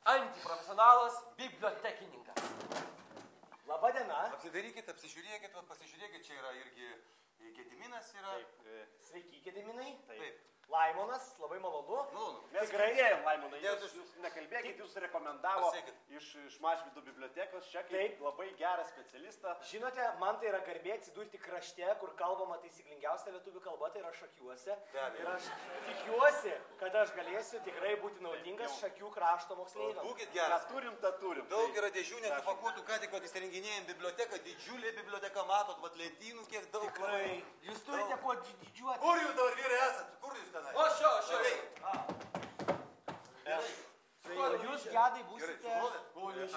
Antiprofesionalas bibliotekininkas. Labadiena. Apsidarykit, apsižiūrėkit, pasižiūrėkit, čia yra irgi Gediminas yra. Taip. Sveiki, Gediminai. Taip. Laimonas, labai malonu. Malonu. Mes girdėjom, Laimonai, jūs nekalbėkit, jūs rekomendavo iš Mažvydo bibliotekos, čia kaip labai gerą specialistą. Žinote, man tai yra garbė atsidurti krašte, kur kalbama taisyklingiausia lietuvių kalba, tai yra Šakiuose. Ir aš tikiuosi, kad aš galėsiu tikrai būti naudingas Šakių krašto moksleiviams. Būkit geras. Turim, tą turim. Daug yra dėžių nesupakuotų, ką tik įsirenginėjom biblioteką, didžiulė biblioteka, matot, vat lentynų kiek daug. Tikrai. Jūs turite kuo didžiuoti. Kur jūs dabar vyrai esat? Kur jūs tenai? O šio. Jūs, Gedai, būsite...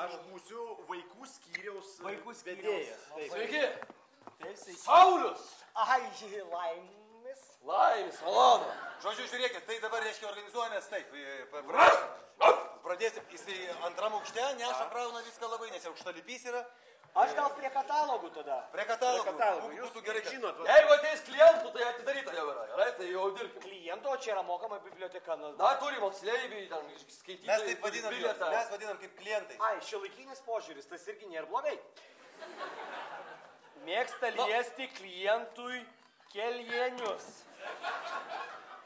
Aš būsiu vaikų skyriaus vedėjas. Sveiki. Taip, sveiki. Saulius. Ai, Laimis. Laimis, malonu. Žodžiu, žiūrėkit, tai dabar reiškia organizuojamės taip. Pradėsim, jisai antram aukšte, neša krauna viską labai, nes aukštalipys yra. Aš gal prie katalogų tada. Prie katalogų. Būtų gerai, žinot. Jeigu ateis klientų, tai atidaryta jau yra. Gerai, tai jau dirbkim. Kliento, čia yra mokama biblioteka. Na, turi moksleiviai, ten skaitytojai. mes taip vadinam, mes vadinam kaip klientai. Ai, šiuolaikinis požiūris, tas irgi nėra blogai. Mėgsta liesti klientui kelienius.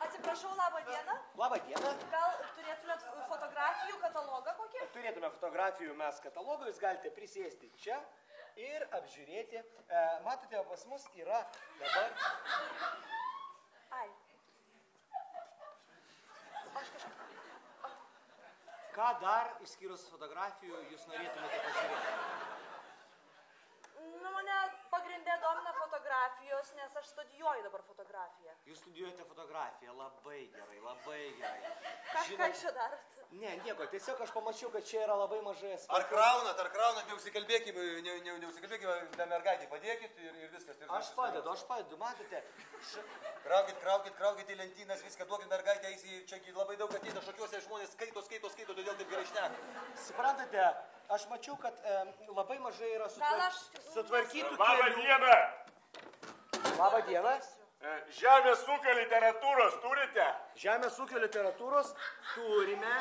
Atsiprašau, labą dieną. Labą dieną. Gal turėtumėt fotografijų katalogą kokį? Turėtume fotografijų mes katalogą, jūs galite prisėsti čia ir apžiūrėti. Matote, pas mus yra dabar... Ai. Ką dar, išskyrus fotografijų, jūs norėtumėte pažiūrėti? Nu, mane pagrindė domina fotografijos, nes aš studijuoju dabar fotografiją. Jūs studijuojate fotografiją, labai gerai, labai gerai. Ką čia darot? Ne, nieko, tiesiog aš pamačiau, kad čia yra labai mažai aspektų. Ar kraunat, neusikalbėkime, tą mergaitį padėkit ir viskas. Aš padedu, matote. Kraukit į lentynas, viską duokit mergaitę, čia labai daug ateina Šakiuose žmonės, skaito, todėl taip gerai šneka. Suprantate, aš mačiau, kad labai mažai yra sutvarkytų kelių. Labą dieną. Labą dieną. Žemės ūkio literatūros turite? Žemės ūkio literatūros turime,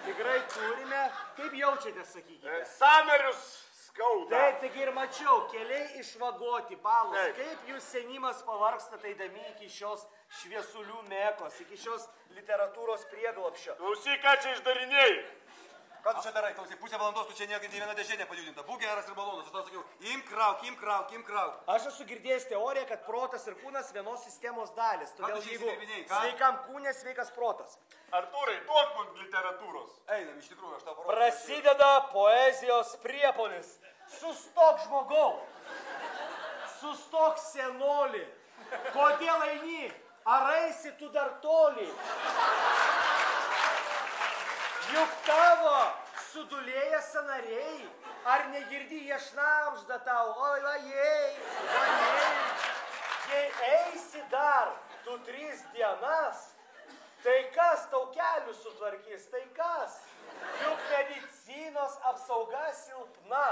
tikrai turime. Kaip jaučiatės, sakykite? Sąnarius skauda. Taip, taigi ir mačiau, keliai išvagoti, balos. Kaip jūs senimas pavargstate eidami iki šios šviesulių mekos, iki šios literatūros prieglapščio. Klausyk, ką čia išdarinėjai? Ką tu čia darai, klausyk, pusę valandos tu čia niekad į vieną dėžę nepajudinta. Būk geras ir malonus, aš tau sakiau, imk krauk. Aš esu girdėjęs teoriją, kad protas ir kūnas vienos sistemos dalis. Todėl tu čia jeigu įsidirbinėjai, ką? sveikam kūne, sveikas protas. Artūrai, duok man literatūros. Einam, iš tikrųjų, aš tau parodysiu. Prasideda poezijos priepuolis. Sustok, žmogau. Sustok, senoli. Kodėl eini? Ar eisi tu dar toli? Juk tavo sudulėję sąnariai, ar negirdi jie šnabžda tau, oi, vajei. Jei eisi dar tu 3 dienas, tai kas tau kelių sutvarkys, tai kas? Juk medicinos apsauga silpna,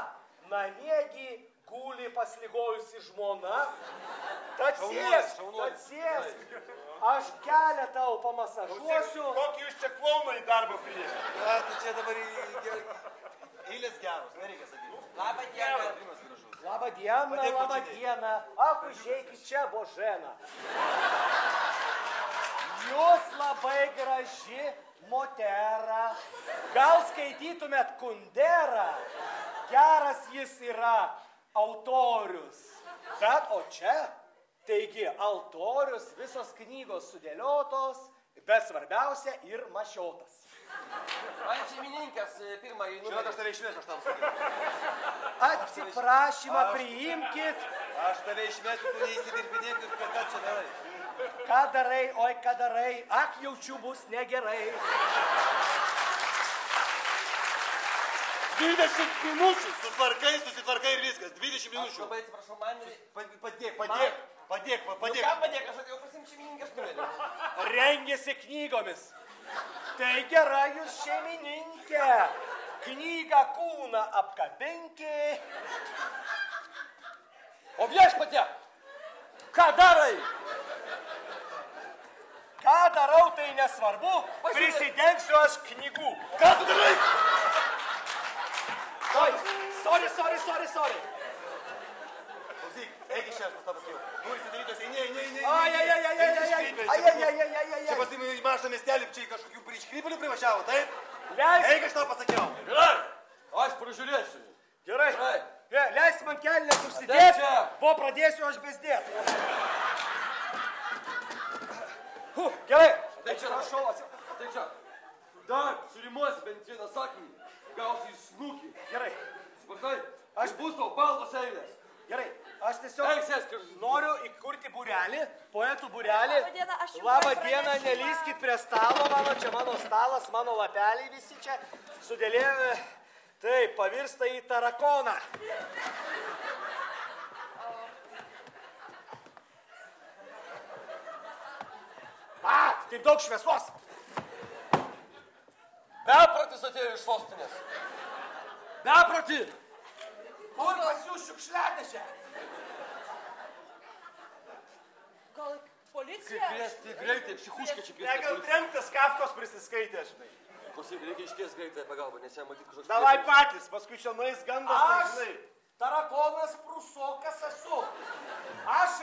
namiegi guli pasligojusi žmona. Tad sėsk. Aš kelią tau pamasažuosiu. Kokį jūs čia klauną į darbą priėmė? Tu čia dabar eilės geros, nereikia sakyti. Labą dieną. Ak, užeikit čia, Božena. Jūs labai graži motera. Gal skaitytumėt Kunderą? Geras jis yra autorius. Bet o čia... Taigi, altorius, visos knygos sudėliotos, bet svarbiausia ir mašiotas. Man šeimininkės pirmąjį numerį. Žinot, aš tave išmėsiu, aš tam sakysiu. Atsiprašymą priimkit. Aš tave išmėsiu, tu neįsidirbinėk ir ką čia darai. Ką darai, oi ką darai, ak jaučiu bus negerai. 20 minučių. Susitvarkai ir viskas. 20 minučių. Aš labai atsiprašau, man... Padėk. Nu ką padėk, aš atėjau pasimti šeimininkės numerį. Rengėsi knygomis. Tai gerai jūs šeimininkė. Knygą kūną apkabinkė. O viešpatie, ką darai? Ką darau, tai nesvarbu. Prisidengsiu aš knygų. Ką tu darai? Oi, sorry. Klausyk, eik iš čia, aš tau pasakiau. Durys atidarytos, eini. Čia pasimai į mažą miestelį, čia į kažkokių iškrypelių privažiavo, taip? Eik, aš tau pasakiau. Gerai, aš pražiūrėsiu. Gerai. Leisk man kelnes Ateik užsidėti, čia. po pradėsiu aš bezdėti. Gerai. Tai čia, Prašau, tai čia. Dar surimuosi bent vieną sakinį, gausi į snukį. Gerai. Supratai? Aš bus tau baltos eilės. Gerai. Aš tiesiog Elgsies, noriu įkurti būrelį, poetų būrelį. Labą dieną, aš jums Labą turiu dieną, pranešimą. nelyskit prie stalo mano, čia mano stalas, mano lapeliai visi čia sudėlėjo. Taip, pavirsta į tarakoną. Kaip daug šviesos. Bepratis atėjo iš sostinės. Beprati! Kur pas jūs šiukšliadėžė? Gal policija? Kviesti greitai, psichuškai čia kviesti. Negal trenktas Kafkos prisiskaitė, žinai. Klausyk, reikia išties greitai pagalbą, nes jam matyti kažkoks... Davai patys, paskui čia nueis gandas, Aš nežinai. tarakonas prusokas esu. Aš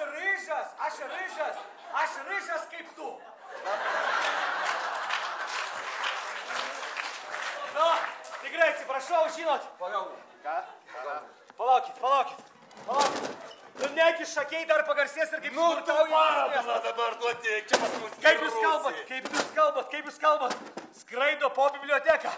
ryžas kaip tu. Na, tikrai atsiprašau, žinot. Pagalba. Ką? Palaukit. Tu negi šakiai dar pagarsės ir kaip smurtauja. Dabar tu ateik, čia pas mus. Kaip jūs kalbat? Skraido po biblioteką.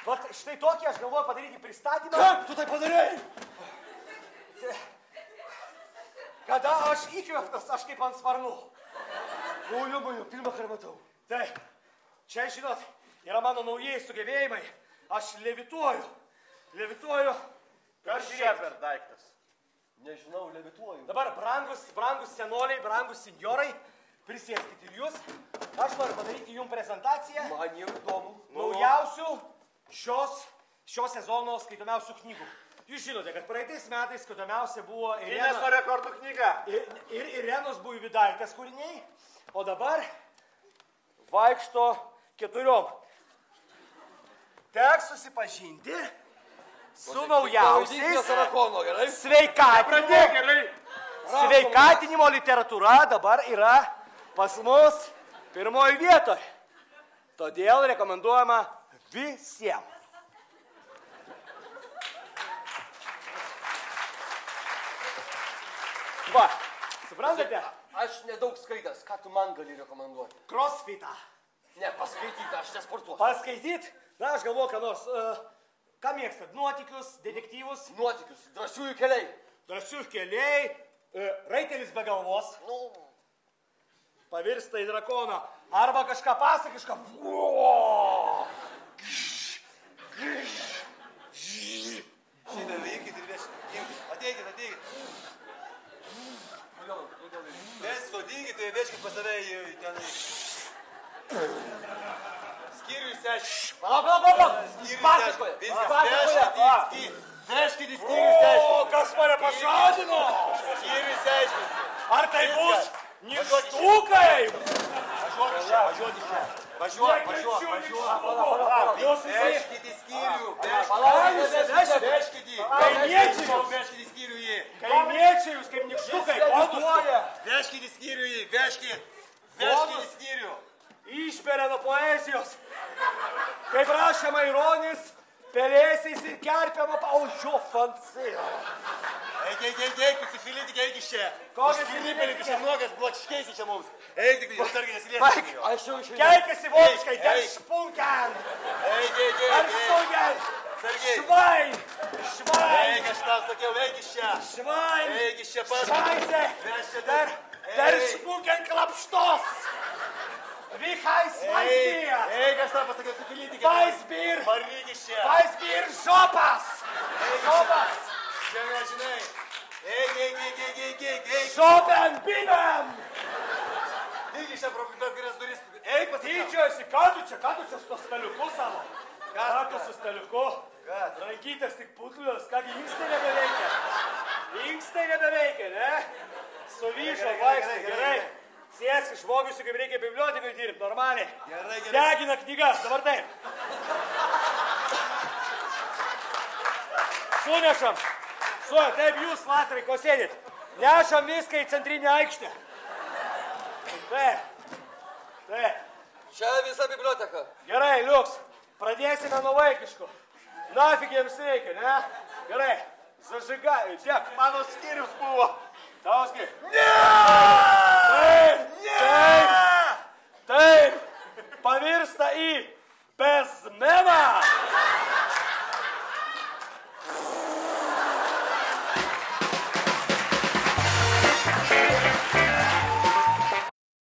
Vat štai tokį aš galvoju padaryti pristatymą. Kaip tu tai padarei? Kada aš įkvėptas, aš kaip ant sparnų. Ojomai, pirmą kartą matau. Taip, čia, žinot, yra mano naujieji sugebėjimai. Aš levituoju. Kas čia per daiktas? Nežinau, levituoju. Dabar brangus senoliai, brangus senjorai, prisėskit ir jūs. Aš noriu padaryti jums prezentaciją Man jau įdomu. naujausių šio sezono skaitomiausių knygų. Jūs žinote, kad praeitais metais skaitomiausia buvo Gineso rekordų knyga. ir Irenos Buividaitės kūriniai, o dabar vaikšto 4. Teks susipažinti su naujausiais sveikatinimo literatūra dabar yra pas mus pirmoji vietoje. Todėl rekomenduojama visiems. Va, suprantate? Aš nedaug skaitęs, ką tu man gali rekomenduoti? Crossfitą. Ne, paskaityti, aš nesportuosiu. Paskaityt? Na, aš galvoju, ką nors. Ką mėgstat? Nuotykius, detektyvus? Nuotykius, drąsiųjų keliai. Drąsiųjų keliai, raitelis be galvos, Nu, pavirsta į drakoną. Arba kažką pasakišką. Šiandien veikit ir veškit. Ateikit. Sodinkit ir veškit pas save į ten. Skyrių išsiaiškit. palauk. Veškit į skyrių O, išsiaiškit. kas mane pažadino? Skyrių išsiaiškit. Ar tai bus nykštukai? Važiuok. Jūs visi Veškit į skyrių. Veškit į. kaimiečiai, Veškit į skyrių jį. kaimiečiai jūs kaip nykštukai. Bonus Veškit į skyrių jį. Veškit į skyrių. išberia nuo poezijos. Kaip rašė Maironis, pelėsiais ir kerpiama paužio fancija. Eik, tu sifilitik, eik iš čia. Kokias Iškrypėlį, tu čia nuogas, blakškeisi čia mums. Eik, tik atsargiai nesiliesi. Aš jau išėjau. Keikėsi vokiškai, der Eik. špunken. Eik. Der špunken. Atsargiai. Švain. Eik, aš tau sakiau, eik iš čia. Švain. Eik iš čia pas. Scheiße. Mes čia Der Eik. špunken klapštos. Weisbier! Eik, aš tą pasakiau su Filitikė. Weisbier! Varyk iš čia. Weisbier žopas! Žopas! Čia nežinai. Eik. Žoben bibem! Eik iš čia pro kurias duris. Eik pasakiau. Tyčiuosi, ką tu čia su to staliuku savo? Ką tu su staliuku? Rankytės tik putlius, kągi inkstai nebeveikia, ne? Suvyšo, vaikštai, gerai. Sėsk žmogus, kaip reikia bibliotekai dirbti, normaliai. Gerai. Degina knygas, dabar taip. Sunešam. Taip jūs, latrai, ko sėdit. Nešam viską į centrinę aikštę. Taip. Čia visa biblioteka. Gerai, liuks. Pradėsime nuo vaikiškų. Nafig jiems reikia, ne? Gerai. Zažigai, tiek. Mano skyrius buvo. Tavo skyrius. Taip. Pavirsta į bezmeną.